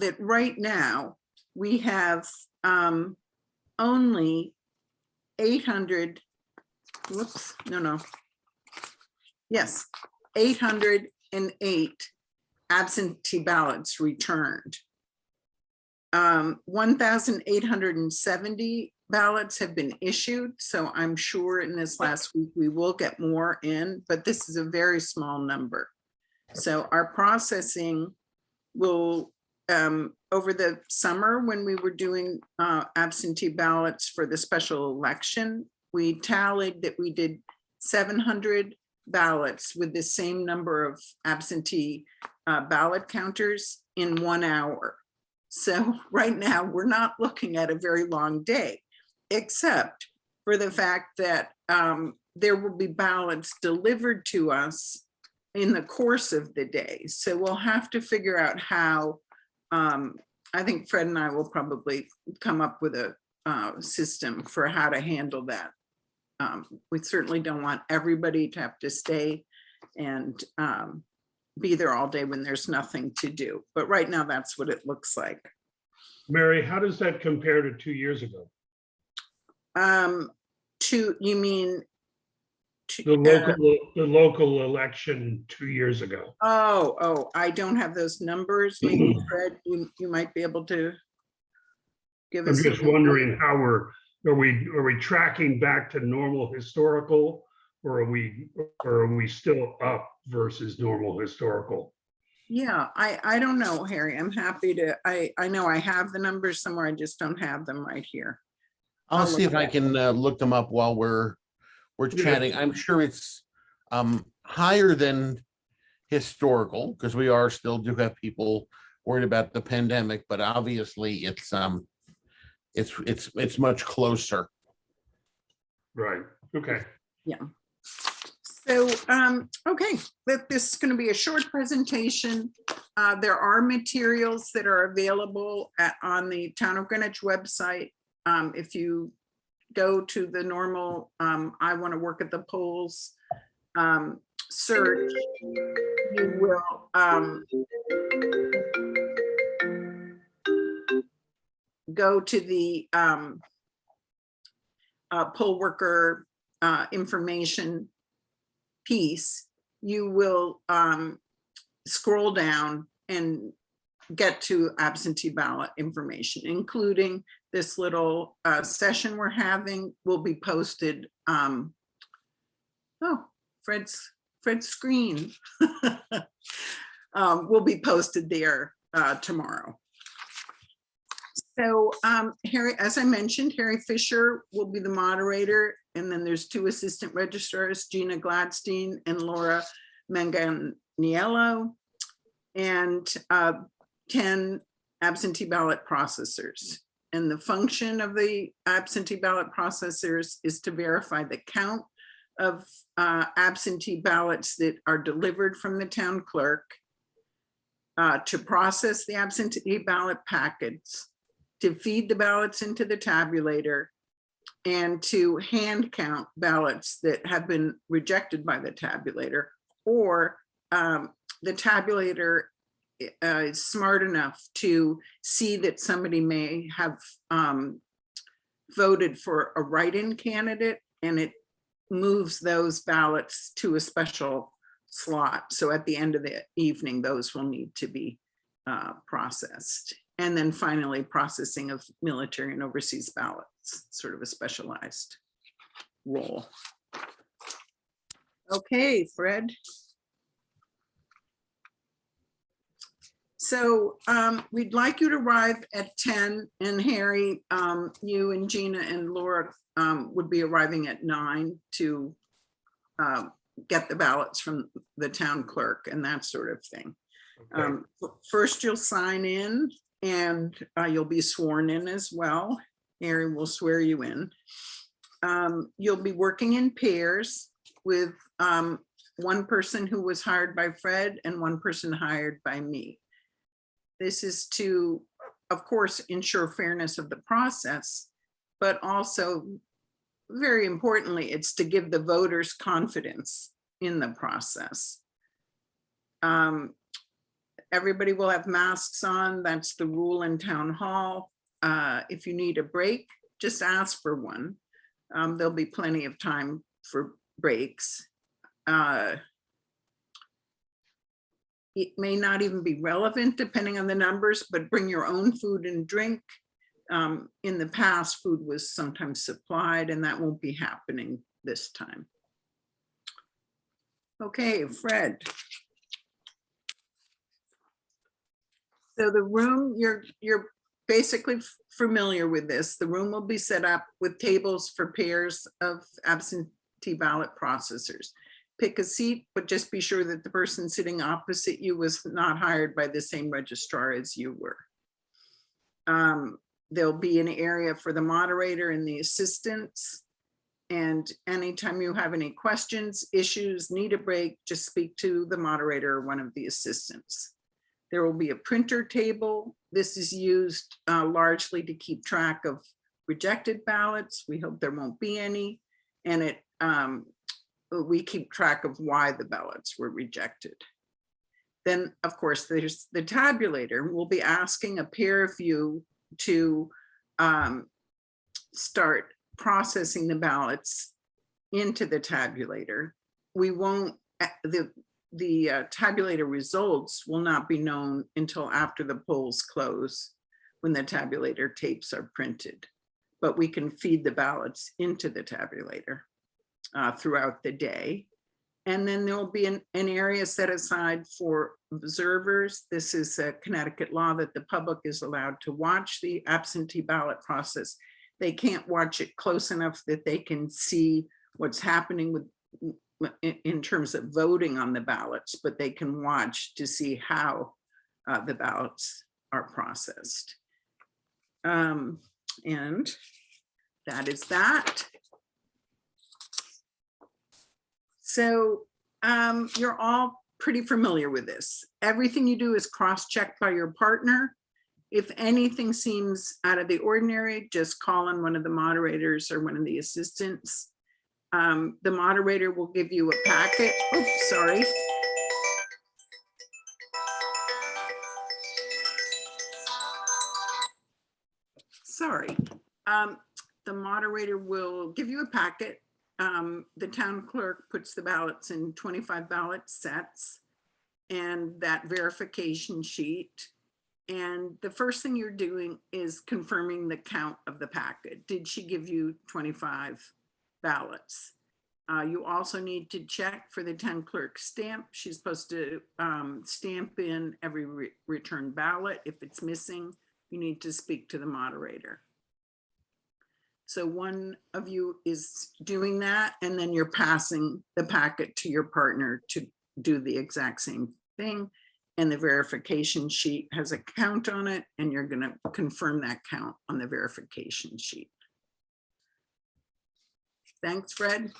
that right now we have only 800, whoops, no. Yes, 808 absentee ballots returned. 1,870 ballots have been issued. So I'm sure in this last week we will get more in, but this is a very small number. So our processing will, over the summer when we were doing absentee ballots for the special election, we tallied that we did 700 ballots with the same number of absentee ballot counters in 1 hour. So right now we're not looking at a very long day, except for the fact that there will be ballots delivered to us in the course of the day. So we'll have to figure out how, I think Fred and I will probably come up with a system for how to handle that. We certainly don't want everybody to have to stay and be there all day when there's nothing to do. But right now, that's what it looks like. Mary, how does that compare to 2 years ago? You mean? The local election 2 years ago. Oh, I don't have those numbers. Maybe Fred, you might be able to give us. I'm just wondering how are we tracking back to normal historical, or are we still up versus normal historical? Yeah, I don't know, Harry. I'm happy to, I know I have the numbers somewhere. I just don't have them right here. I'll see if I can look them up while we're chatting. I'm sure it's higher than historical, because we do have people worried about the pandemic, but obviously it's much closer. Right. Okay. Yeah. So, okay, this is going to be a short presentation. There are materials that are available on the Town of Greenwich website. If you go to the normal, I want to work at the polls search, you will go to the poll worker information piece. You will scroll down and get to absentee ballot information, including this little session we're having will be posted. Oh, Fred's screen will be posted there tomorrow. So Harry, as I mentioned, Harry Fisher will be the moderator, and then there's 2 assistant registrars, Gina Gladstein and Laura Manganiello, and 10 absentee ballot processors. And the function of the absentee ballot processors is to verify the count of absentee ballots that are delivered from the town clerk, to process the absentee ballot packets, to feed the ballots into the tabulator, and to hand count ballots that have been rejected by the tabulator, or the tabulator is smart enough to see that somebody may have voted for a write-in candidate, and it moves those ballots to a special slot. So at the end of the evening, those will need to be processed. And then finally, processing of military and overseas ballots, sort of a specialized role. Okay, Fred. So we'd like you to arrive at 10, and Harry, you and Gina and Laura would be arriving at 9 to get the ballots from the town clerk and that sort of thing. Okay. First, you'll sign in, and you'll be sworn in as well. Harry will swear you in. You'll be working in pairs with one person who was hired by Fred and one person hired by me. This is to, of course, ensure fairness of the process, but also, very importantly, it's to give the voters confidence in the process. everybody will have masks on. That's the rule in town hall. If you need a break, just ask for one. There'll be plenty of time for breaks. It may not even be relevant depending on the numbers, but bring your own food and drink. In the past, food was sometimes supplied, and that won't be happening this time. Okay, Fred. So the room, you're basically familiar with this. The room will be set up with tables for pairs of absentee ballot processors. Pick a seat, but just be sure that the person sitting opposite you was not hired by the same registrar as you were. There'll be an area for the moderator and the assistants. And anytime you have any questions, issues, need a break, just speak to the moderator or one of the assistants. There will be a printer table. This is used largely to keep track of rejected ballots. We hope there won't be any. And we keep track of why the ballots were rejected. Then, of course, there's the tabulator. We'll be asking a pair of you to start processing the ballots into the tabulator. We won't, the tabulator results will not be known until after the polls close, when the tabulator tapes are printed. But we can feed the ballots into the tabulator throughout the day. And then there'll be an area set aside for observers. This is a Connecticut law that the public is allowed to watch the absentee ballot process. They can't watch it close enough that they can see what's happening with in terms of voting on the ballots, but they can watch to see how the ballots are processed. And that is that. So you're all pretty familiar with this. Everything you do is cross-checked by your partner. If anything seems out of the ordinary, just call on one of the moderators or one of the assistants. The moderator will give you a packet. Oh, sorry. Sorry. The moderator will give you a packet. The town clerk puts the ballots in 25 ballot sets and that verification sheet. And the first thing you're doing is confirming the count of the packet. Did she give you 25 ballots? You also need to check for the town clerk stamp. She's supposed to stamp in every return ballot. If it's missing, you need to speak to the moderator. So one of you is doing that, and then you're passing the packet to your partner to do the exact same thing. And the verification sheet has a count on it, and you're going to confirm that count on the verification sheet. Thanks, Fred.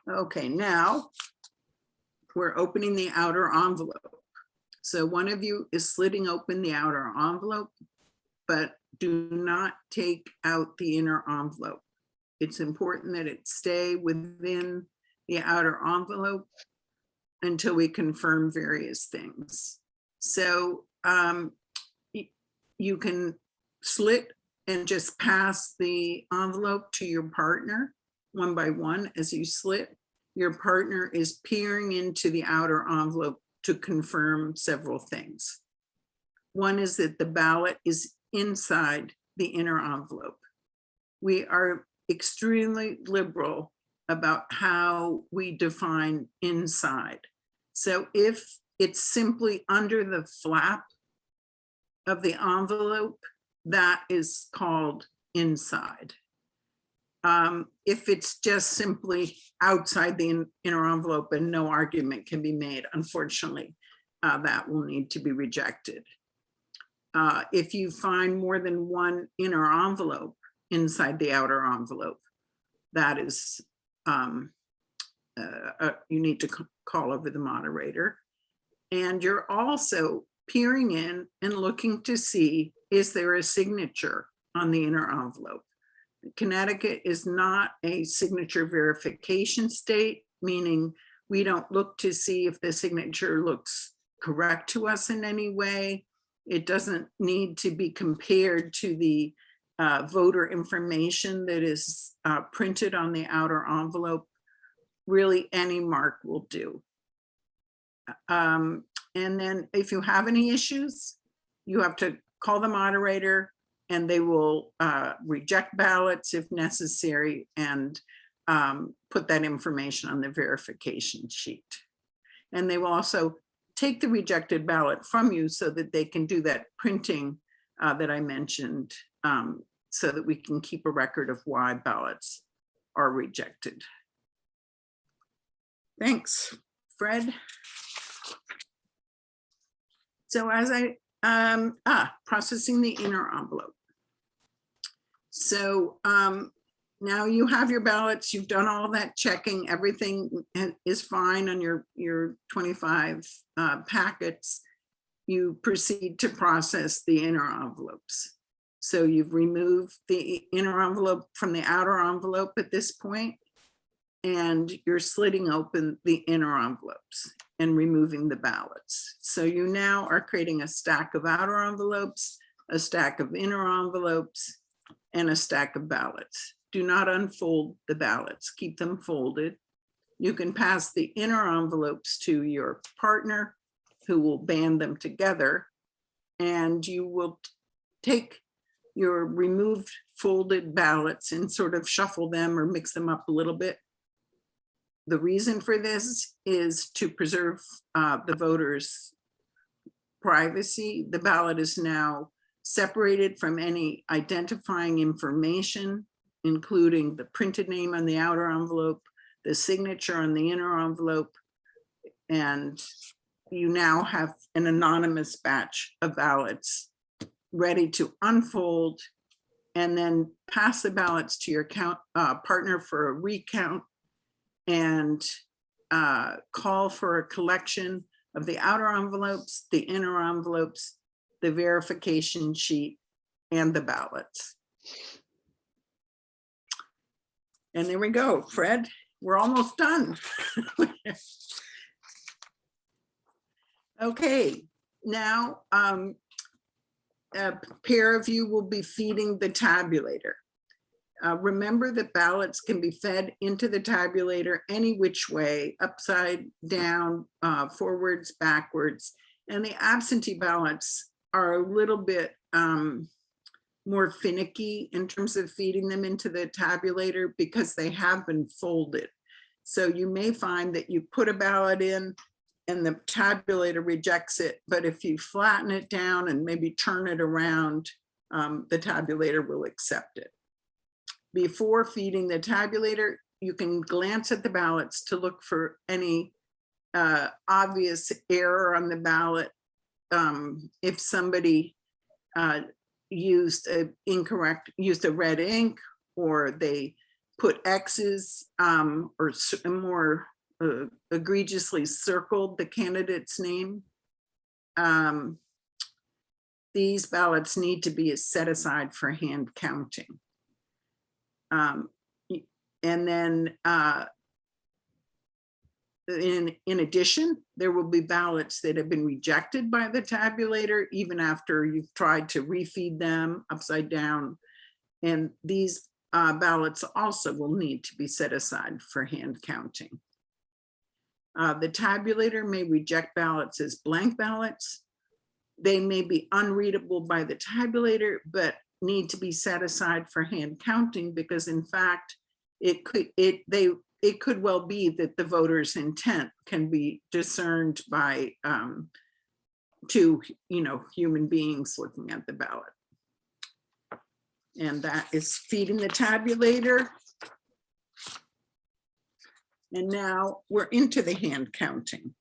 Okay, now we're opening the outer envelope. So one of you is slitting open the outer envelope, but do not take out the inner envelope. It's important that it stay within the outer envelope until we confirm various things. So you can slit and just pass the envelope to your partner one by one. As you slit, your partner is peering into the outer envelope to confirm several things. One is that the ballot is inside the inner envelope. We are extremely liberal about how we define inside. So if it's simply under the flap of the envelope, that is called inside. If it's just simply outside the inner envelope and no argument can be made, unfortunately, that will need to be rejected. If you find more than one inner envelope inside the outer envelope, that is, you need to call over the moderator. And you're also peering in and looking to see, is there a signature on the inner envelope? Connecticut is not a signature verification state, meaning We don't look to see if the signature looks correct to us in any way. It doesn't need to be compared to the voter information that is printed on the outer envelope. Really, any mark will do. And then if you have any issues, you have to call the moderator and they will reject ballots if necessary and put that information on the verification sheet. And they will also take the rejected ballot from you so that they can do that printing that I mentioned, so that we can keep a record of why ballots are rejected. Thanks, Fred. So as processing the inner envelope. So now you have your ballots, you've done all that checking, everything is fine on your 25 packets. You proceed to process the inner envelopes. So you've removed the inner envelope from the outer envelope at this point, and you're slitting open the inner envelopes and removing the ballots. So you now are creating a stack of outer envelopes, a stack of inner envelopes, and a stack of ballots. Do not unfold the ballots, keep them folded. You can pass the inner envelopes to your partner who will band them together, and you will take your removed folded ballots and sort of shuffle them or mix them up a little bit. The reason for this is to preserve the voters' privacy. The ballot is now separated from any identifying information, including the printed name on the outer envelope, the signature on the inner envelope, and you now have an anonymous batch of ballots ready to unfold and then pass the ballots to your partner for a recount and call for a collection of the outer envelopes, the inner envelopes, the verification sheet, and the ballots. And there we go, Fred, we're almost done. Okay, now a pair of you will be feeding the tabulator. Remember that ballots can be fed into the tabulator any which way, upside down, forwards, backwards. And the absentee ballots are a little bit more finicky in terms of feeding them into the tabulator because they have been folded. So you may find that you put a ballot in and the tabulator rejects it, but if you flatten it down and maybe turn it around, the tabulator will accept it. Before feeding the tabulator, you can glance at the ballots to look for any obvious error on the ballot. If somebody used a red ink, or they put X's or more egregiously circled the candidate's name, these ballots need to be set aside for hand counting. And then in addition, there will be ballots that have been rejected by the tabulator even after you've tried to refeed them upside down. And these ballots also will need to be set aside for hand counting. The tabulator may reject ballots as blank ballots. They may be unreadable by the tabulator, but need to be set aside for hand counting because in fact, it could well be that the voter's intent can be discerned by two human beings looking at the ballot. And that is feeding the tabulator. And now we're into the hand counting.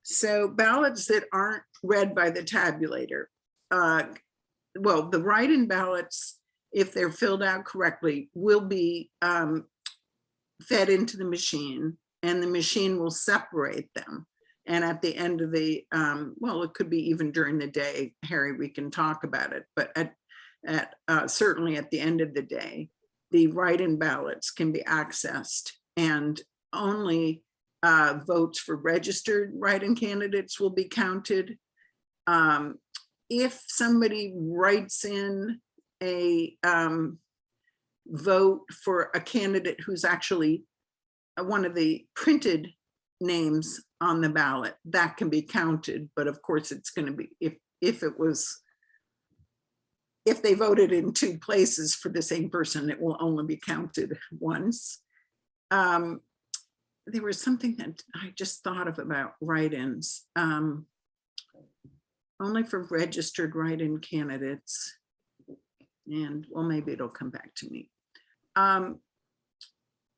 So ballots that aren't read by the tabulator, well, the write-in ballots, if they're filled out correctly, will be fed into the machine, and the machine will separate them. And at the end of the, well, it could be even during the day, Harry, we can talk about it, but certainly at the end of the day, the write-in ballots can be accessed, and only votes for registered write-in candidates will be counted. If somebody writes in a vote for a candidate who's actually one of the printed names on the ballot, that can be counted. But of course, it's going to be, if they voted in two places for the same person, it will only be counted once. There was something that I just thought of about write-ins. Only for registered write-in candidates. And well, maybe it'll come back to me.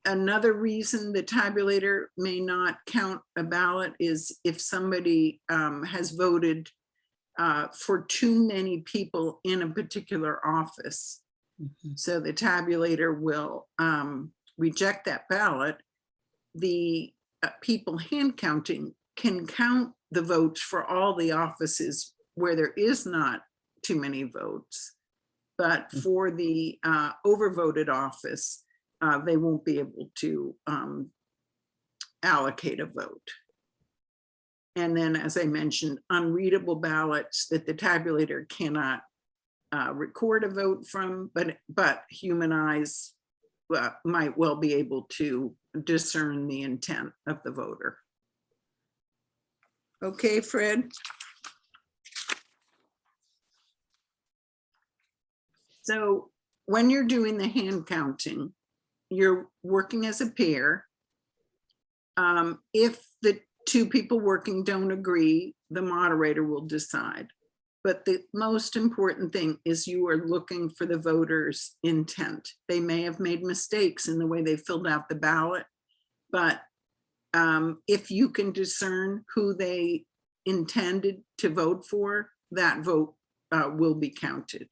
Another reason the tabulator may not count a ballot is if somebody has voted for too many people in a particular office. So the tabulator will reject that ballot. The people hand counting can count the votes for all the offices where there is not too many votes. But for the overvoted office, they won't be able to allocate a vote. And then, as I mentioned, unreadable ballots that the tabulator cannot record a vote from, but human eyes might well be able to discern the intent of the voter. Okay, Fred? So when you're doing the hand counting, you're working as a pair. If the two people working don't agree, the moderator will decide. But the most important thing is you are looking for the voter's intent. They may have made mistakes in the way they filled out the ballot, but if you can discern who they intended to vote for, that vote will be counted.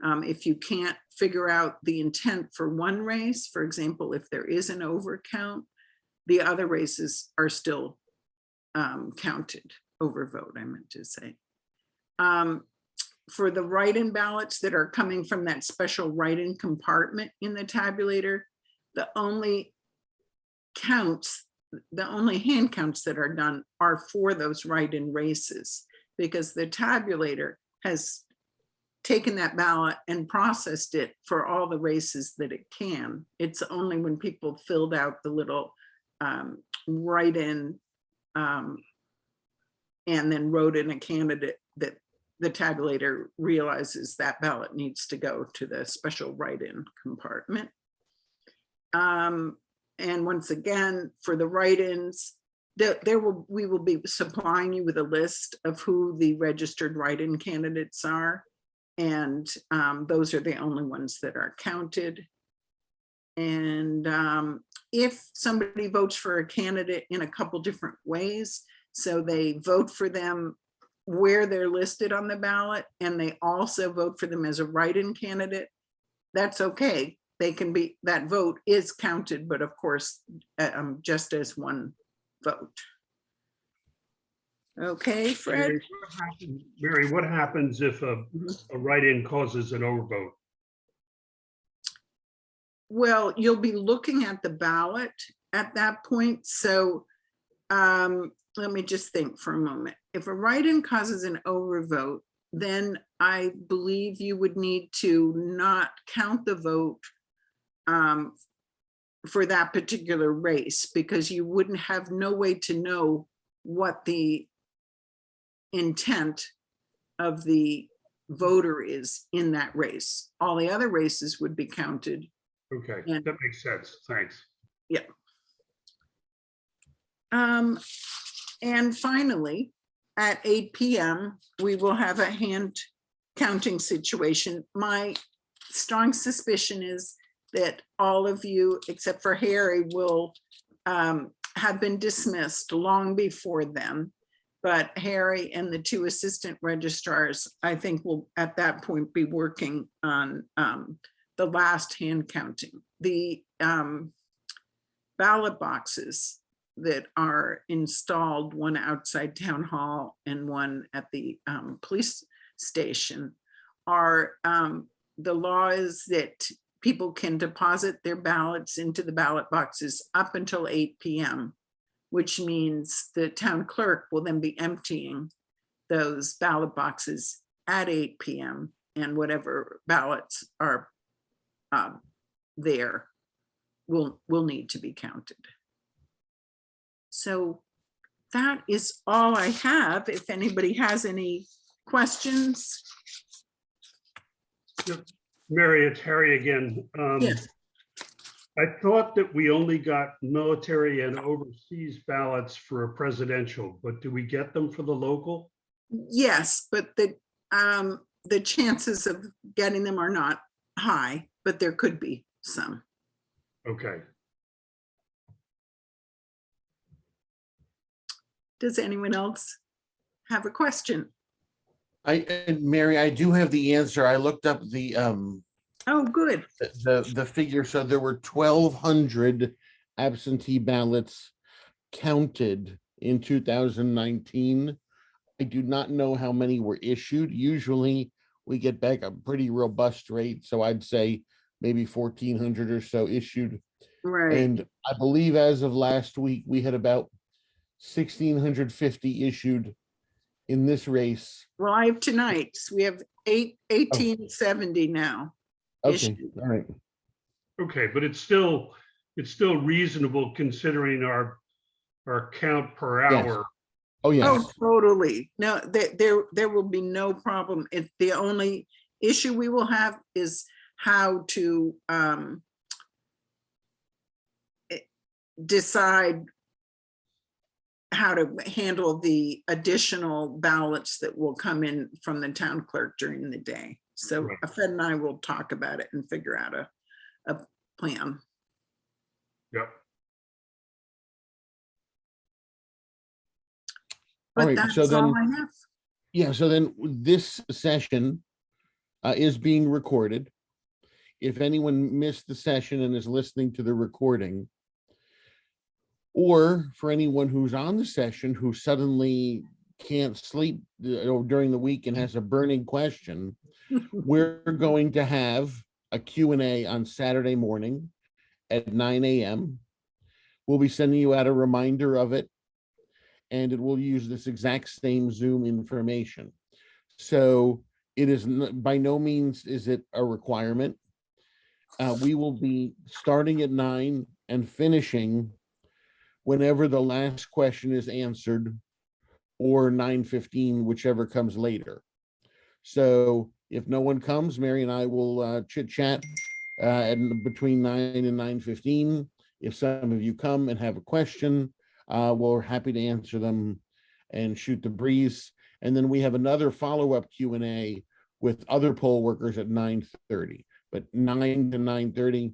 If you can't figure out the intent for one race, for example, if there is an overcount, the other races are still counted, overvote, I meant to say. For the write-in ballots that are coming from that special write-in compartment in the tabulator, the only hand counts that are done are for those write-in races, because the tabulator has taken that ballot and processed it for all the races that it can. It's only when people filled out the little write-in and then wrote in a candidate that the tabulator realizes that ballot needs to go to the special write-in compartment. And once again, for the write-ins, we will be supplying you with a list of who the registered write-in candidates are. And those are the only ones that are counted. And if somebody votes for a candidate in a couple different ways, so they vote for them where they're listed on the ballot, and they also vote for them as a write-in candidate, that's okay. They can be, that vote is counted, but of course, just as one vote. Okay, Fred? Mary, what happens if a write-in causes an overvote? Well, you'll be looking at the ballot at that point. So let me just think for a moment. If a write-in causes an overvote, then I believe you would need to not count the vote for that particular race, because you wouldn't have no way to know what the intent of the voter is in that race. All the other races would be counted. Okay, And, that makes sense. Thanks. yeah. And finally, at 8 p.m., we will have a hand counting situation. My strong suspicion is that all of you, except for Harry, will have been dismissed long before then. But Harry and the two assistant registrars, I think, will at that point be working on the last hand counting. The ballot boxes that are installed, one outside town hall and one at the police station, are the law is that people can deposit their ballots into the ballot boxes up until 8 p.m., which means the town clerk will then be emptying those ballot boxes at 8 p.m. and whatever ballots are there will need to be counted. So that is all I have. If anybody has any questions. Mary, it's Harry again. Yes. I thought that we only got military and overseas ballots for a presidential, but do we get them for the local? Yes, but the chances of getting them are not high, but there could be some. Okay. Does anyone else have a question? Mary, I do have the answer. I looked up the Oh, good. the figure. So there were 1,200 absentee ballots counted in 2019. I do not know how many were issued. Usually we get back a pretty robust rate. So I'd say maybe 1,400 or so issued. Right. And I believe as of last week, we had about 1,650 issued in this race. Well, I have tonight's. We have 1870 now. Okay, issued. all right. Okay, but it's still reasonable considering our count per Yes. hour. Oh, yes. Oh, totally. No, there will be no problem. The only issue we will have is how to decide how to handle the additional ballots that will come in from the town clerk during the day. So Right. Fed and I will talk about it and figure out a plan. Yep. But right, that's so all then- I have. Yeah, so then this session is being recorded. If anyone missed the session and is listening to the recording, or for anyone who's on the session who suddenly can't sleep during the week and has a burning question, we're going to have a Q&A on Saturday morning at 9 a.m. We'll be sending you out a reminder of it, and it will use this exact same Zoom information. So it is by no means is it a requirement. We will be starting at 9 and finishing whenever the last question is answered, or 9:15, whichever comes later. So if no one comes, Mary and I will chit chat between 9 and 9:15. If some of you come and have a question, we're happy to answer them and shoot the breeze. And then we have another follow-up Q&A with other poll workers at 9:30. But 9 to 9:30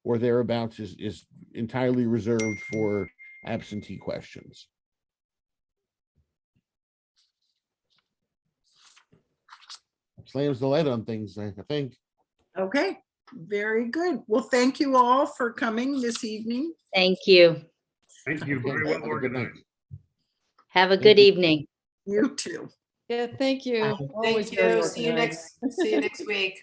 or thereabouts is entirely reserved for absentee questions. Slams the lead on things, I think. Okay, very good. Well, thank you all for coming this evening. Thank you. Thank you. Okay, Very well have a good night. organized. Have a Thank good you. evening. You too. Yeah, thank you. Always Thank very you. See you organized. next week.